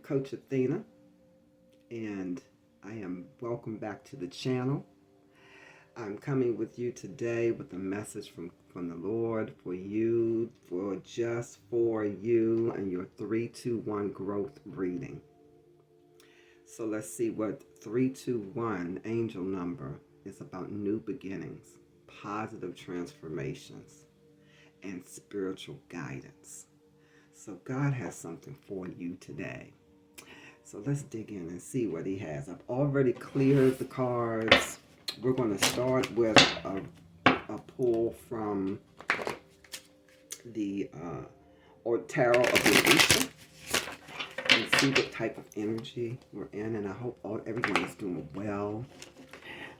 Coach Athena, and I am welcome back to the channel. I'm coming with you today with a message from the Lord for you, for you and your 321 growth reading. So let's see what 321 angel number is about: new beginnings, positive transformations, and spiritual guidance. So God has something for you today. So let's dig in and see what he has. I've already cleared the cards. We're going to start with a pull from the Tarot of Athena and see what type of energy we're in. And I hope everyone is doing well.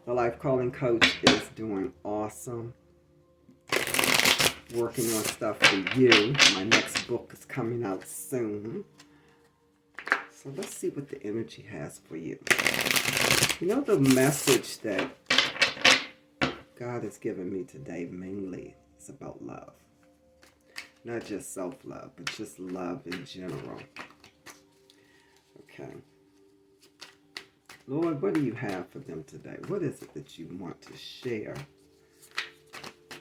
The Life Calling Coach is doing awesome. Working on stuff for you. My next book is coming out soon. So let's see what the energy has for you. You know, the message that God has given me today mainly is about love. Not just self-love, but just love in general. Okay. Lord, what do you have for them today? What is it that you want to share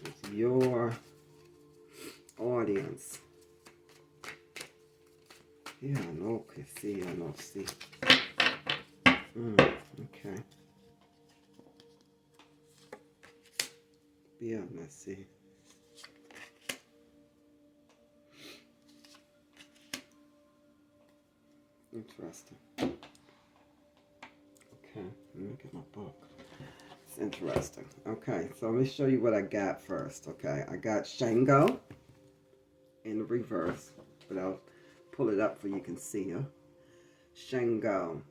with your audience? Yeah, no, que sí, no, sí. Okay. Yeah, let's see. Interesting. Okay, let me get my book. It's interesting. Okay, so let me show you what I got first. Okay, I got Shango in the reverse, but I'll pull it up so you can see her. Shango.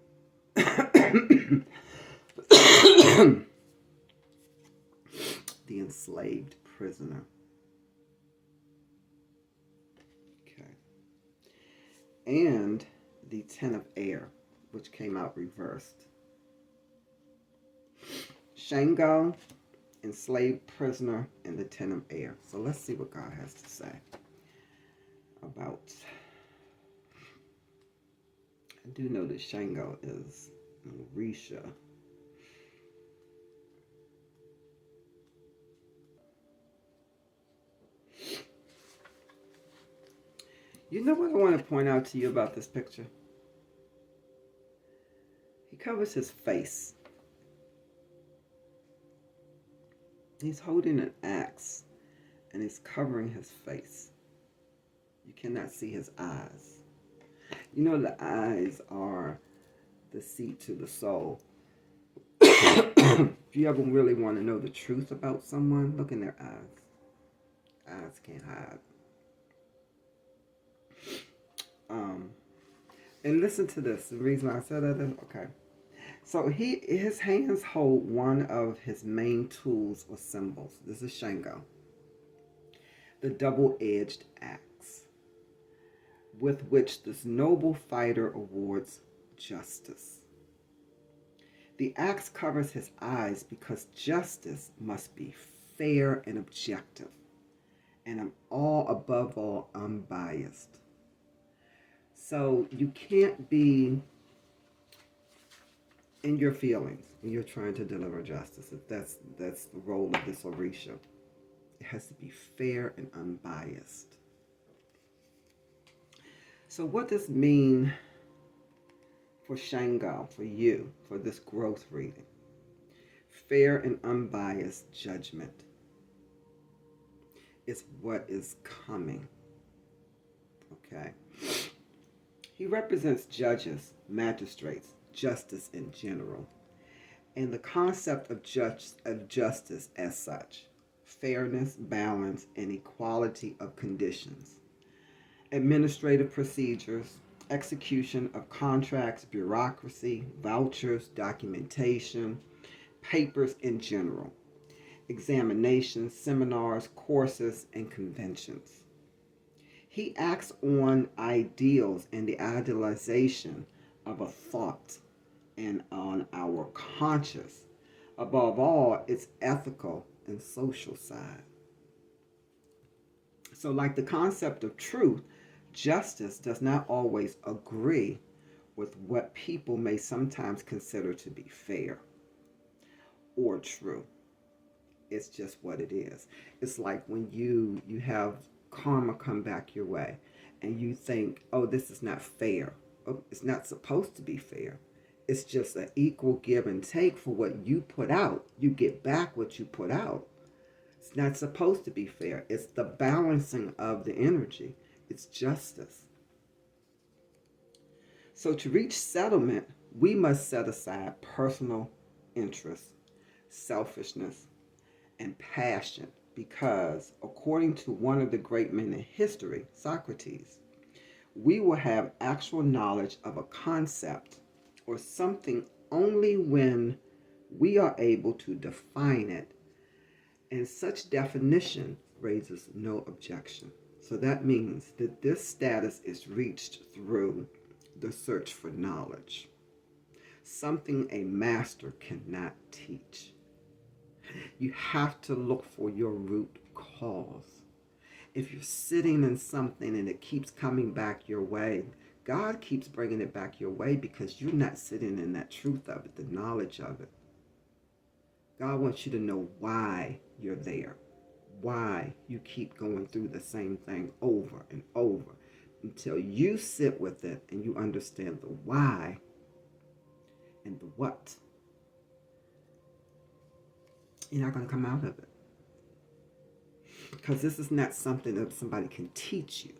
The enslaved prisoner. Okay. And the Ten of Air, which came out reversed. Shango, enslaved prisoner, and the Ten of Air. So let's see what God has to say about. I do know that Shango is Orisha. You know what I want to point out to you about this picture? He covers his face. He's holding an axe and he's covering his face. You cannot see his eyes. You know, the eyes are the seat to the soul. If you ever really want to know the truth about someone, look in their eyes. Eyes can't hide. And listen to this. The reason I said that is, okay. So his hands hold one of his main tools or symbols. This is Shango. The double-edged axe, with which this noble fighter awards justice. The axe covers his eyes because justice must be fair and objective, and above all, unbiased. So you can't be in your feelings when you're trying to deliver justice. That's the role of this Orisha. It has to be fair and unbiased. So what does this mean for Shango, for you, for this growth reading? Fair and unbiased judgment is what is coming. Okay. He represents judges, magistrates, justice in general, and the concept of justice as such: fairness, balance, and equality of conditions, administrative procedures, execution of contracts, bureaucracy, vouchers, documentation, papers in general, examinations, seminars, courses, and conventions. He acts on ideals and the idealization of a thought and on our conscious. Above all, its ethical and social side. So like the concept of truth, justice does not always agree with what people may sometimes consider to be fair or true. It's just what it is. It's like when you have karma come back your way and you think, oh, this is not fair. Oh, it's not supposed to be fair. It's just an equal give and take. For what you put out, you get back what you put out. It's not supposed to be fair. It's the balancing of the energy. It's justice. So to reach settlement, we must set aside personal interest, selfishness, and passion, because according to one of the great men in history, Socrates, we will have actual knowledge of a concept or something only when we are able to define it, and such definition raises no objection. So that means that this status is reached through the search for knowledge, something a master cannot teach. You have to look for your root cause. If you're sitting in something and it keeps coming back your way, God keeps bringing it back your way because you're not sitting in that truth of it, the knowledge of it. God wants you to know why you're there, why you keep going through the same thing over and over until you sit with it and you understand the why and the what. You're not going to come out of it. Because this is not something that somebody can teach you.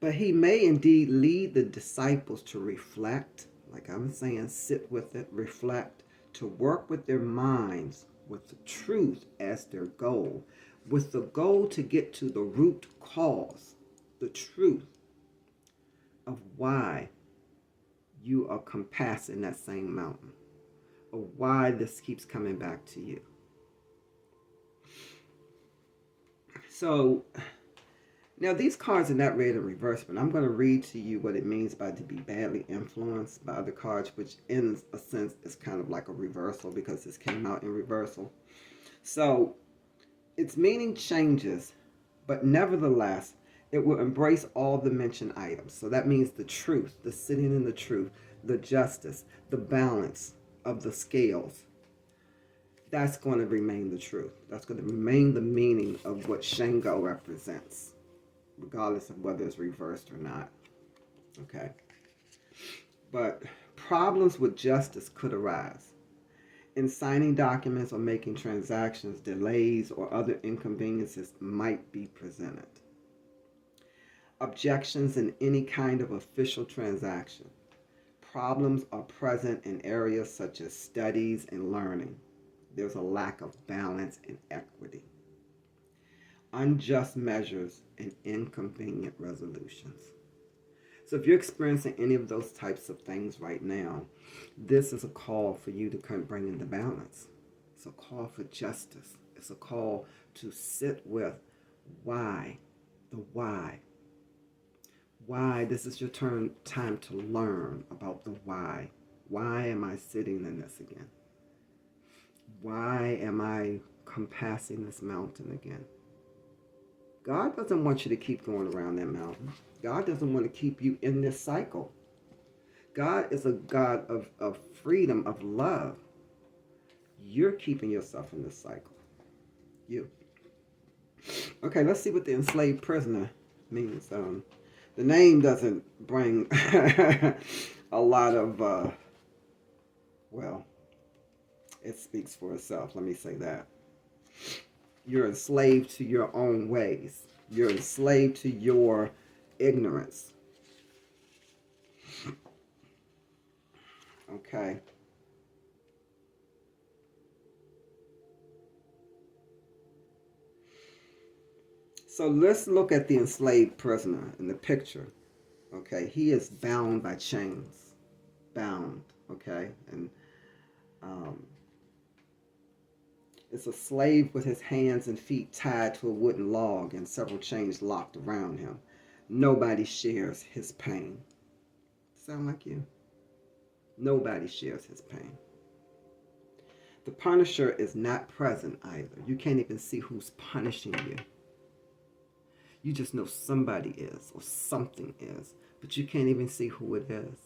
But he may indeed lead the disciples to reflect, like I'm saying, sit with it, reflect, to work with their minds with the truth as their goal, with the goal to get to the root cause, the truth of why you are compassing that same mountain, or why this keeps coming back to you. So now these cards are not read in reverse, but I'm going to read to you what it means by to be badly influenced by other cards, which in a sense is kind of like a reversal because this came out in reversal. So its meaning changes, but nevertheless, it will embrace all the mentioned items. So that means the truth, the sitting in the truth, the justice, the balance of the scales. That's going to remain the truth. That's going to remain the meaning of what Shango represents, regardless of whether it's reversed or not. Okay. But problems with justice could arise. In signing documents or making transactions, delays or other inconveniences might be presented. Objections in any kind of official transaction. Problems are present in areas such as studies and learning. There's a lack of balance and equity. Unjust measures and inconvenient resolutions. So if you're experiencing any of those types of things right now, this is a call for you to come bring in the balance. It's a call for justice. It's a call to sit with why, the why. Why, this is your time to learn about the why. Why am I sitting in this again? Why am I compassing this mountain again? God doesn't want you to keep going around that mountain. God doesn't want to keep you in this cycle. God is a God of freedom, of love. You're keeping yourself in this cycle. You. Okay, let's see what the enslaved prisoner means. The name doesn't bring a lot of, well, it speaks for itself. Let me say that. You're enslaved to your own ways. You're enslaved to your ignorance. Okay. So let's look at the enslaved prisoner in the picture. Okay, he is bound by chains. Bound, okay? And it's a slave with his hands and feet tied to a wooden log and several chains locked around him. Nobody shares his pain. Sound like you? Nobody shares his pain. The punisher is not present either. You can't even see who's punishing you. You just know somebody is or something is, but you can't even see who it is.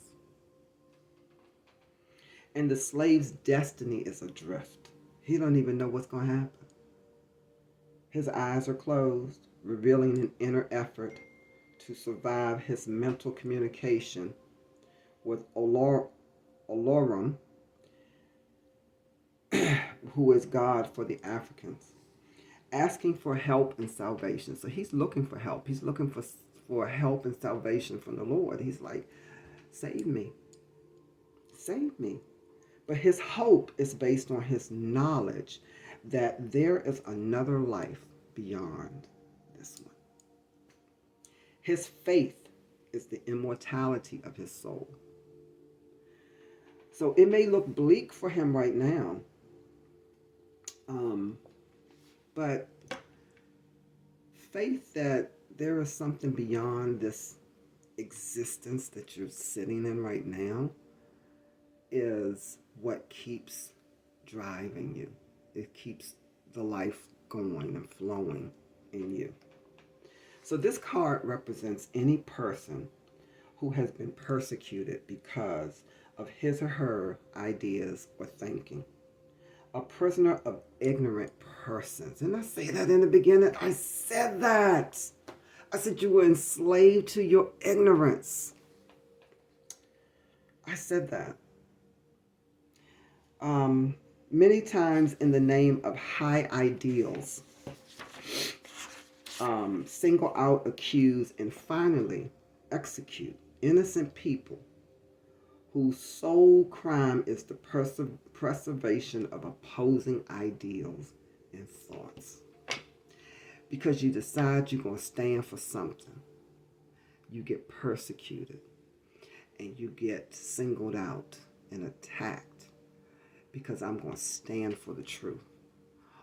And the slave's destiny is adrift. He don't even know what's going to happen. His eyes are closed, revealing an inner effort to survive his mental communication with Olorum, who is God for the Africans, asking for help and salvation. So he's looking for help. He's looking for help and salvation from the Lord. He's like, save me. Save me. But his hope is based on his knowledge that there is another life beyond this one. His faith is the immortality of his soul. So it may look bleak for him right now, but faith that there is something beyond this existence that you're sitting in right now is what keeps driving you. It keeps the life going and flowing in you. So this card represents any person who has been persecuted because of his or her ideas or thinking. A prisoner of ignorant persons. And I say that in the beginning. I said that. I said you were enslaved to your ignorance. I said that. Many times in the name of high ideals, single out, accuse, and finally execute innocent people whose sole crime is the preservation of opposing ideals and thoughts. Because you decide you're going to stand for something, you get persecuted and you get singled out and attacked because I'm going to stand for the truth,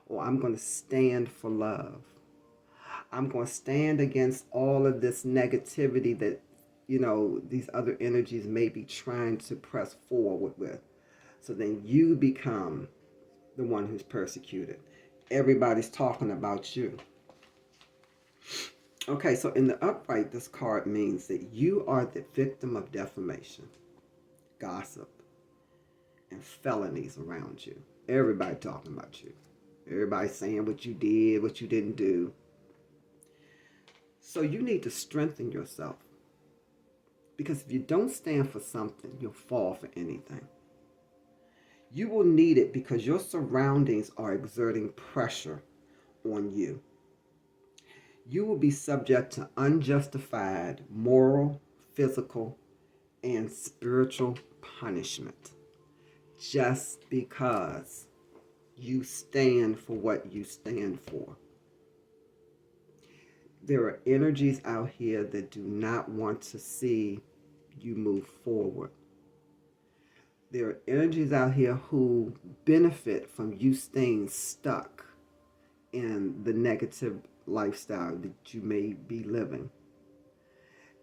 or I'm going to stand for love. I'm going to stand against all of this negativity that, these other energies may be trying to press forward with. So then you become the one who's persecuted. Everybody's talking about you. Okay, so in the upright, this card means that you are the victim of defamation, gossip, and felonies around you. Everybody talking about you. Everybody saying what you did, what you didn't do. So you need to strengthen yourself. Because if you don't stand for something, you'll fall for anything. You will need it because your surroundings are exerting pressure on you. You will be subject to unjustified moral, physical, and spiritual punishment just because you stand for what you stand for. There are energies out here that do not want to see you move forward. There are energies out here who benefit from you staying stuck in the negative lifestyle that you may be living.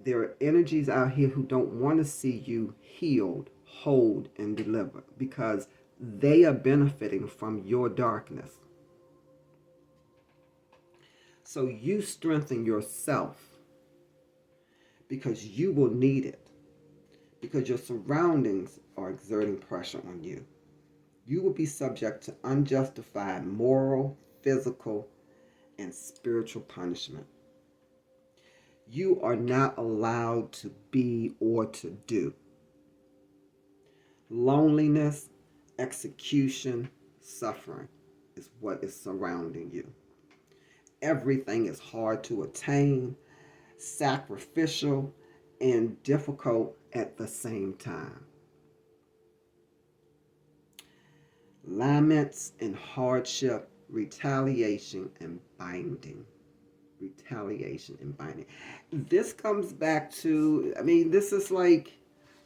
There are energies out here who don't want to see you healed, whole, and delivered because they are benefiting from your darkness. So you strengthen yourself because you will need it, because your surroundings are exerting pressure on you. You will be subject to unjustified moral, physical, and spiritual punishment. You are not allowed to be or to do. Loneliness, execution, suffering is what is surrounding you. Everything is hard to attain, sacrificial, and difficult at the same time. Laments and hardship, retaliation and binding. Retaliation and binding. This comes back to, this is like,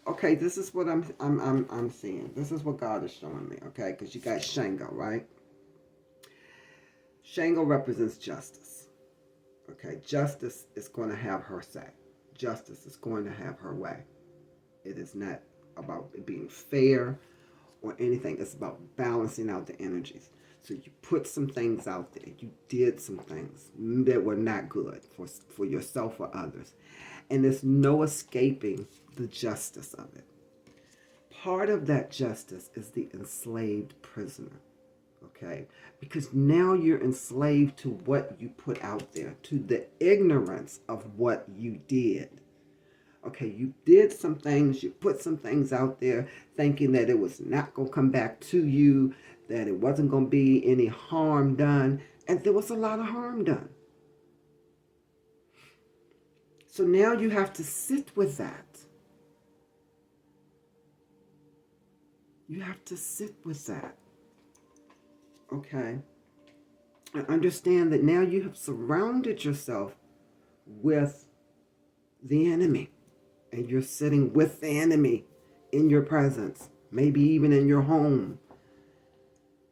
okay, this is what I'm seeing. This is what God is showing me, okay? Because you got Shango, right? Shango represents justice. Okay, justice is going to have her say. Justice is going to have her way. It is not about it being fair or anything. It's about balancing out the energies. So you put some things out there. You did some things that were not good for yourself or others. And there's no escaping the justice of it. Part of that justice is the enslaved prisoner. Okay? Because now you're enslaved to what you put out there, to the ignorance of what you did. Okay, you did some things, you put some things out there thinking that it was not going to come back to you, that it wasn't going to be any harm done, and there was a lot of harm done. So now you have to sit with that. You have to sit with that. Okay? And understand that now you have surrounded yourself with the enemy. And you're sitting with the enemy in your presence, maybe even in your home.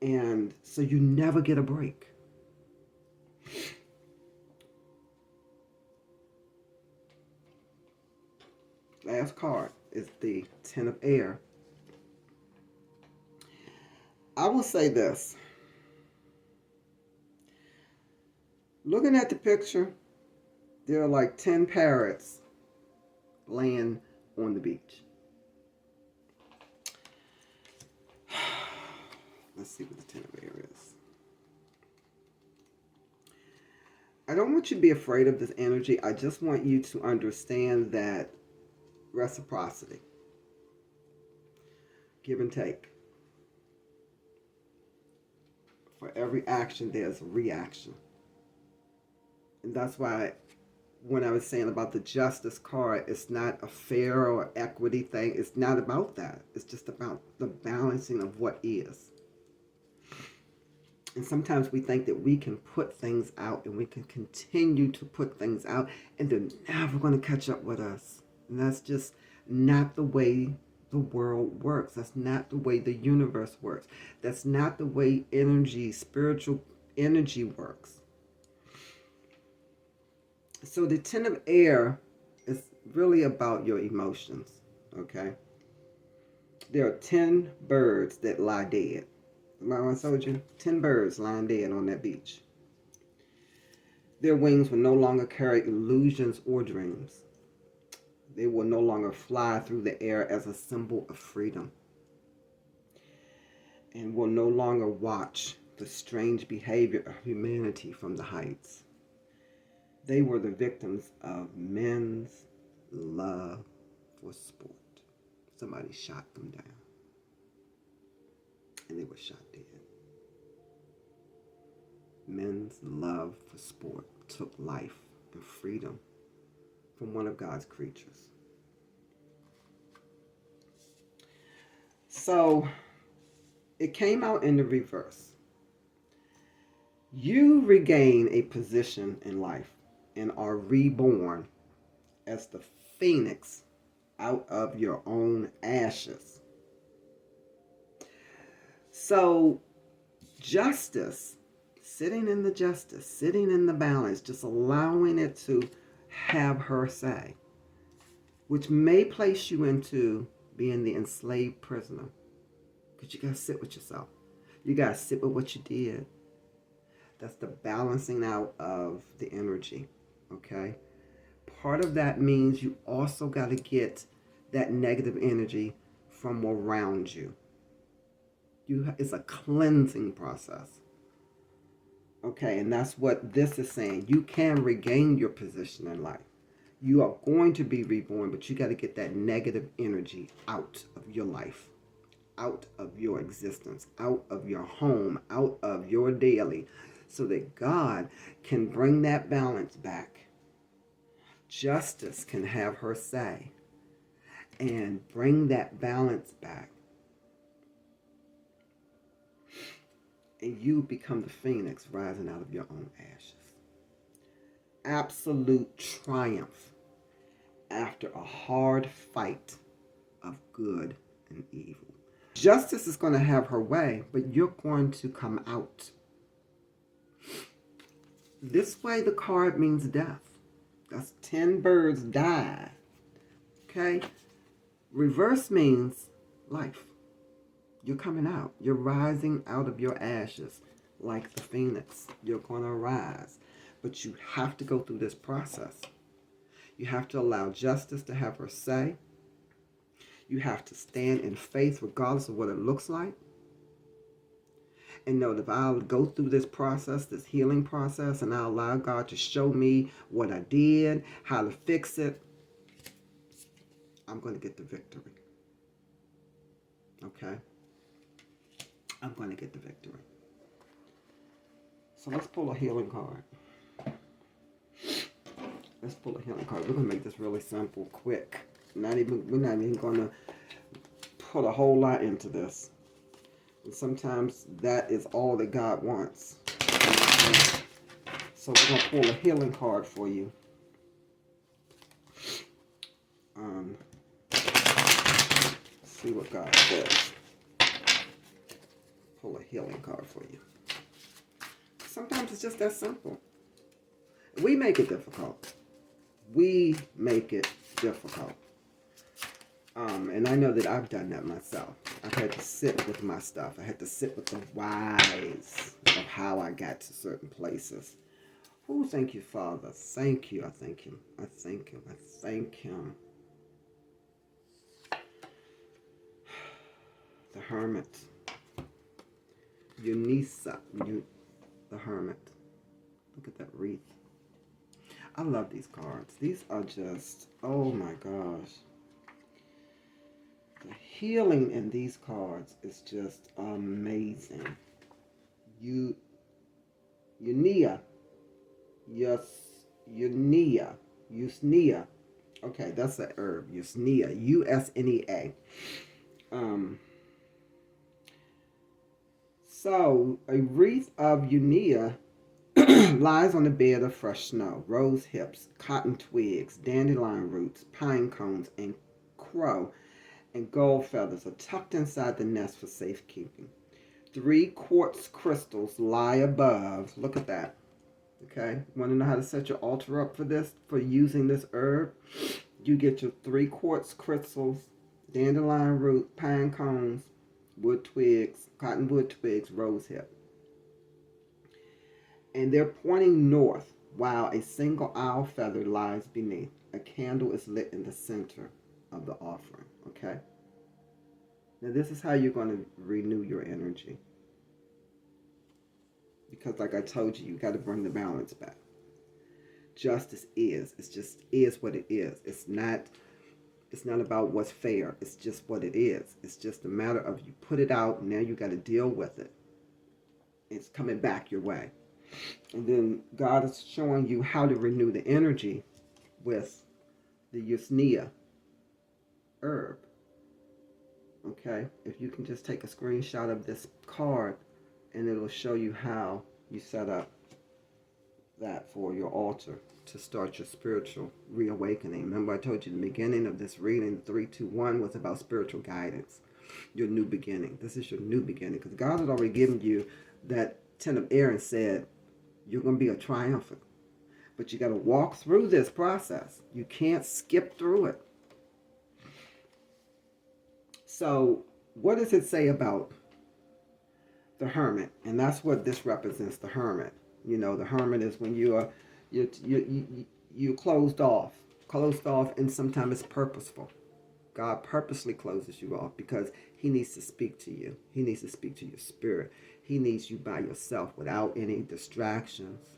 And so you never get a break. Last card is the Ten of Air. I will say this. Looking at the picture, there are like 10 parrots laying on the beach. Let's see what the Ten of Air is. I don't want you to be afraid of this energy. I just want you to understand that reciprocity, give and take. For every action, there's a reaction. And that's why when I was saying about the justice card, it's not a fair or equity thing. It's not about that. It's just about the balancing of what is. And sometimes we think that we can put things out and we can continue to put things out and they're never going to catch up with us. And that's just not the way the world works. That's not the way the universe works. That's not the way energy, spiritual energy works. So the Ten of Air is really about your emotions, okay? There are 10 birds that lie dead. Remember I told you? 10 birds lying dead on that beach. Their wings will no longer carry illusions or dreams. They will no longer fly through the air as a symbol of freedom. And will no longer watch the strange behavior of humanity from the heights. They were the victims of men's love for sport. Somebody shot them down. And they were shot dead. Men's love for sport took life and freedom from one of God's creatures. So it came out in the reverse. You regain a position in life and are reborn as the phoenix out of your own ashes. So justice, sitting in the justice, sitting in the balance, just allowing it to have her say, which may place you into being the enslaved prisoner. Because you got to sit with yourself. You got to sit with what you did. That's the balancing out of the energy, okay? Part of that means you also got to get that negative energy from around you. It's a cleansing process. Okay, and that's what this is saying. You can regain your position in life. You are going to be reborn, but you got to get that negative energy out of your life, out of your existence, out of your home, out of your daily, so that God can bring that balance back. Justice can have her say and bring that balance back. And you become the phoenix rising out of your own ashes. Absolute triumph after a hard fight of good and evil. Justice is going to have her way, but you're going to come out. This way the card means death. That's 10 birds die. Okay? Reverse means life. You're coming out. You're rising out of your ashes like the phoenix. You're going to rise. But you have to go through this process. You have to allow justice to have her say. You have to stand in faith regardless of what it looks like. And know that if I'll go through this process, this healing process, and I'll allow God to show me what I did, how to fix it, I'm going to get the victory. Okay? I'm going to get the victory. So let's pull a healing card. Let's pull a healing card. We're going to make this really simple, quick. We're not even going to put a whole lot into this. And sometimes that is all that God wants. So we're going to pull a healing card for you. See what God says. Pull a healing card for you. Sometimes it's just that simple. We make it difficult. We make it difficult. And I know that I've done that myself. I've had to sit with my stuff. I had to sit with the whys of how I got to certain places. Oh, thank you, Father. Thank you. I thank Him. I thank Him. I thank Him. The Hermit. Unisa. The Hermit. Look at that wreath. I love these cards. These are just, oh my gosh. The healing in these cards is just amazing. Unia. Yes, Usnea. Okay, that's an herb. Usnea. U-S-N-E-A. So, a wreath of Unia lies on a bed of fresh snow. Rose hips, cotton twigs, dandelion roots, pine cones, and crow and gold feathers are tucked inside the nest for safekeeping. 3 quartz crystals lie above. Look at that. Okay, want to know how to set your altar up for this, for using this herb? You get your 3 quartz crystals, dandelion root, pine cones, wood twigs, cottonwood twigs, rose hip. And they're pointing north while a single owl feather lies beneath. A candle is lit in the center of the offering. Okay? Now this is how you're going to renew your energy. Because like I told you, you got to bring the balance back. Justice is. It just is what it is. It's not about what's fair. It's just what it is. It's just a matter of you put it out, and now you got to deal with it. It's coming back your way. And then God is showing you how to renew the energy with the Usnea herb. Okay? If you can just take a screenshot of this card, and it'll show you how you set up that for your altar to start your spiritual reawakening. Remember I told you the beginning of this reading, 3, 2, 1, was about spiritual guidance. Your new beginning. This is your new beginning. Because God had already given you that 10 of air and said, you're going to be a triumphant. But you got to walk through this process. You can't skip through it. So what does it say about the hermit? And that's what this represents, the hermit. You know, the hermit is when you're closed off, and sometimes it's purposeful. God purposely closes you off because He needs to speak to you. He needs to speak to your spirit. He needs you by yourself without any distractions.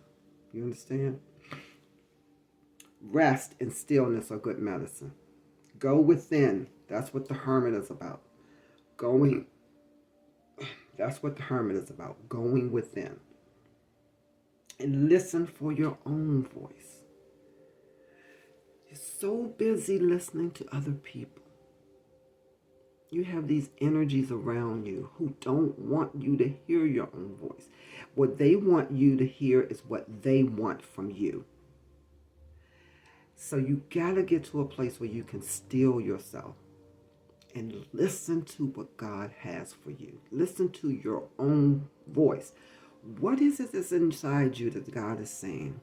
You understand? Rest and stillness are good medicine. Go within. That's what the hermit is about. That's what the hermit is about. Going within. And listen for your own voice. You're so busy listening to other people. You have these energies around you who don't want you to hear your own voice. What they want you to hear is what they want from you. So you gotta get to a place where you can still yourself and listen to what God has for you. Listen to your own voice. What is it that's inside you that God is saying?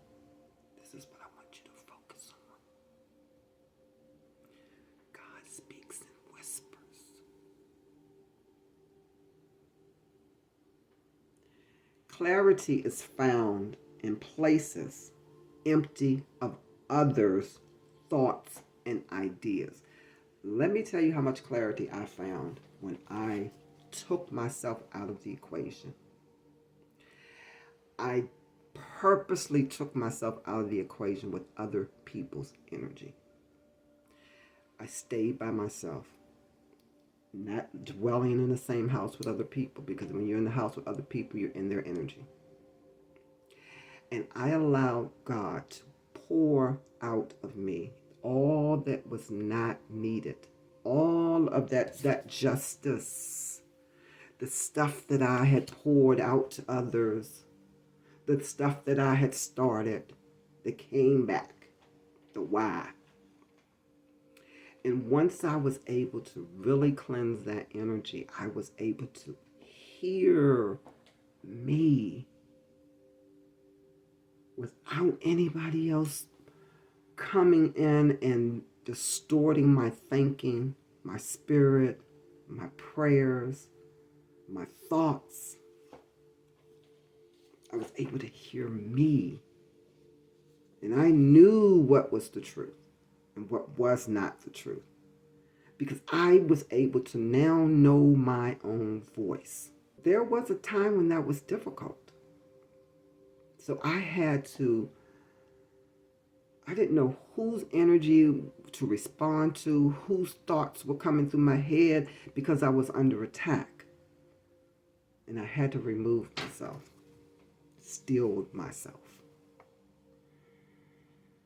This is what I want you to focus on. God speaks in whispers. Clarity is found in places empty of others' thoughts and ideas. Let me tell you how much clarity I found when I took myself out of the equation. I purposely took myself out of the equation with other people's energy. I stayed by myself, not dwelling in the same house with other people, because when you're in the house with other people, you're in their energy. And I allowed God to pour out of me all that was not needed, all of that justice, the stuff that I had poured out to others, the stuff that I had started, that came back, the why. And once I was able to really cleanse that energy, I was able to hear me without anybody else coming in and distorting my thinking, my spirit, my prayers, my thoughts. I was able to hear me. And I knew what was the truth and what was not the truth, because I was able to now know my own voice. There was a time when that was difficult. So I didn't know whose energy to respond to, whose thoughts were coming through my head, because I was under attack. And I had to remove myself, still myself.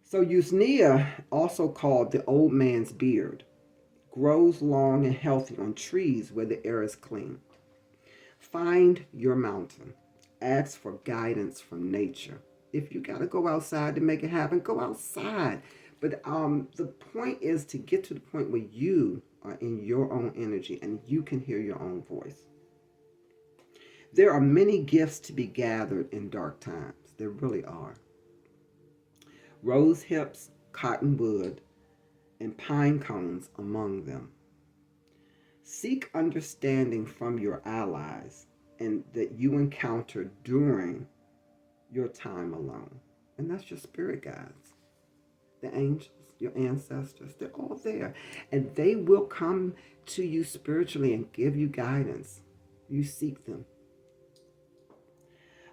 So Usnea, also called the old man's beard, grows long and healthy on trees where the air is clean. Find your mountain. Ask for guidance from nature. If you got to go outside to make it happen, go outside. But the point is to get to the point where you are in your own energy and you can hear your own voice. There are many gifts to be gathered in dark times. There really are. Rose hips, cottonwood, and pine cones among them. Seek understanding from your allies and that you encounter during your time alone. And that's your spirit guides, the angels, your ancestors. They're all there. And they will come to you spiritually and give you guidance. You seek them.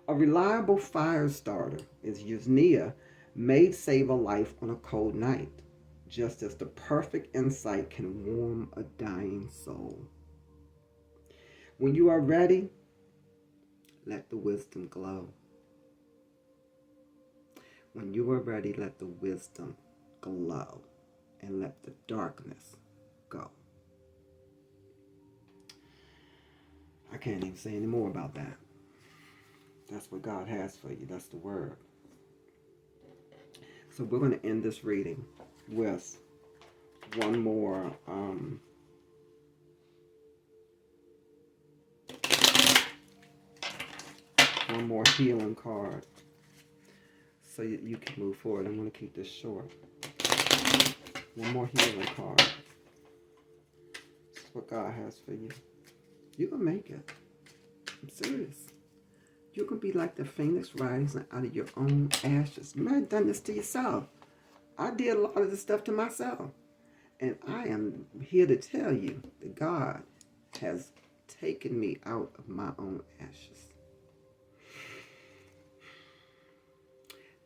A reliable fire starter is Usnea, may save a life on a cold night, just as the perfect insight can warm a dying soul. When you are ready, let the wisdom glow. When you are ready, let the wisdom glow and let the darkness go. I can't even say any more about that. That's what God has for you. That's the word. So we're going to end this reading with one more healing card, so you can move forward. I'm going to keep this short. One more healing card. This is what God has for you. You're going to make it. I'm serious. You're going to be like the phoenix rising out of your own ashes. You might have done this to yourself. I did a lot of this stuff to myself. And I am here to tell you that God has taken me out of my own ashes.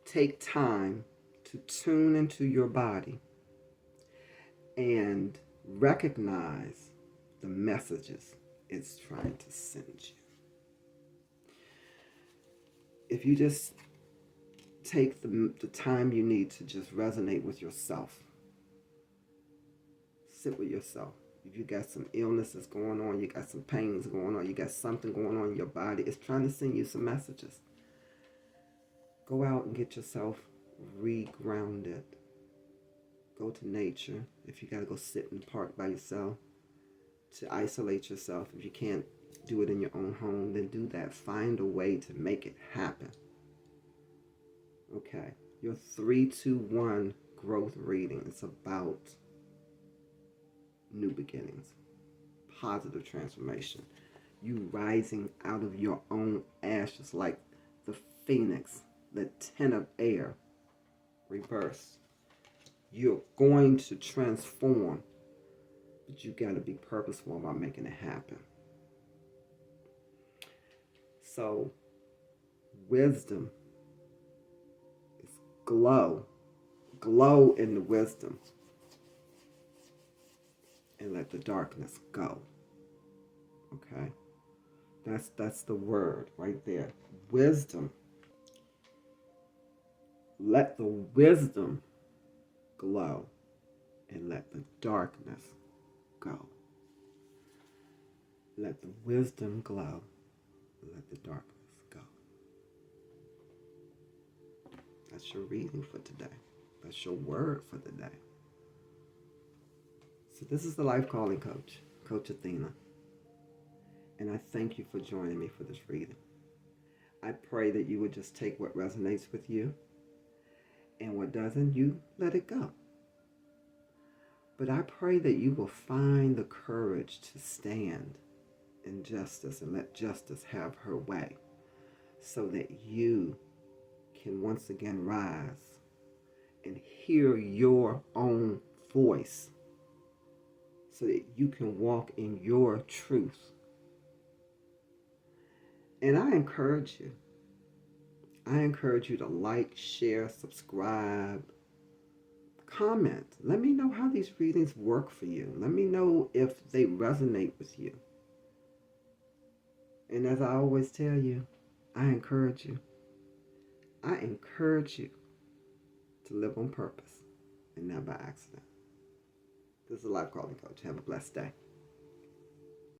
Take time to tune into your body and recognize the messages it's trying to send you. If you just take the time you need to just resonate with yourself, sit with yourself. If you got some illnesses going on, you got some pains going on, you got something going on in your body, it's trying to send you some messages. Go out and get yourself regrounded. Go to nature. If you got to go sit in the park by yourself to isolate yourself, if you can't do it in your own home, then do that. Find a way to make it happen. Okay. Your 3-2-1 growth reading. It's about new beginnings, positive transformation. You rising out of your own ashes like the phoenix, the 10 of air, reverse. You're going to transform, but you got to be purposeful about making it happen. So, wisdom is glow. Glow in the wisdom. And let the darkness go. Okay? That's the word right there. Wisdom. Let the wisdom glow and let the darkness go. Let the wisdom glow and let the darkness go. That's your reading for today. That's your word for the day. So this is the Life Calling Coach, Coach Athena. And I thank you for joining me for this reading. I pray that you would just take what resonates with you, and what doesn't, you let it go. But I pray that you will find the courage to stand in justice and let justice have her way, so that you can once again rise and hear your own voice, so that you can walk in your truth. And I encourage you to like, share, subscribe, comment. Let me know how these readings work for you. Let me know if they resonate with you. And as I always tell you, I encourage you to live on purpose and not by accident. This is the Life Calling Coach. Have a blessed day.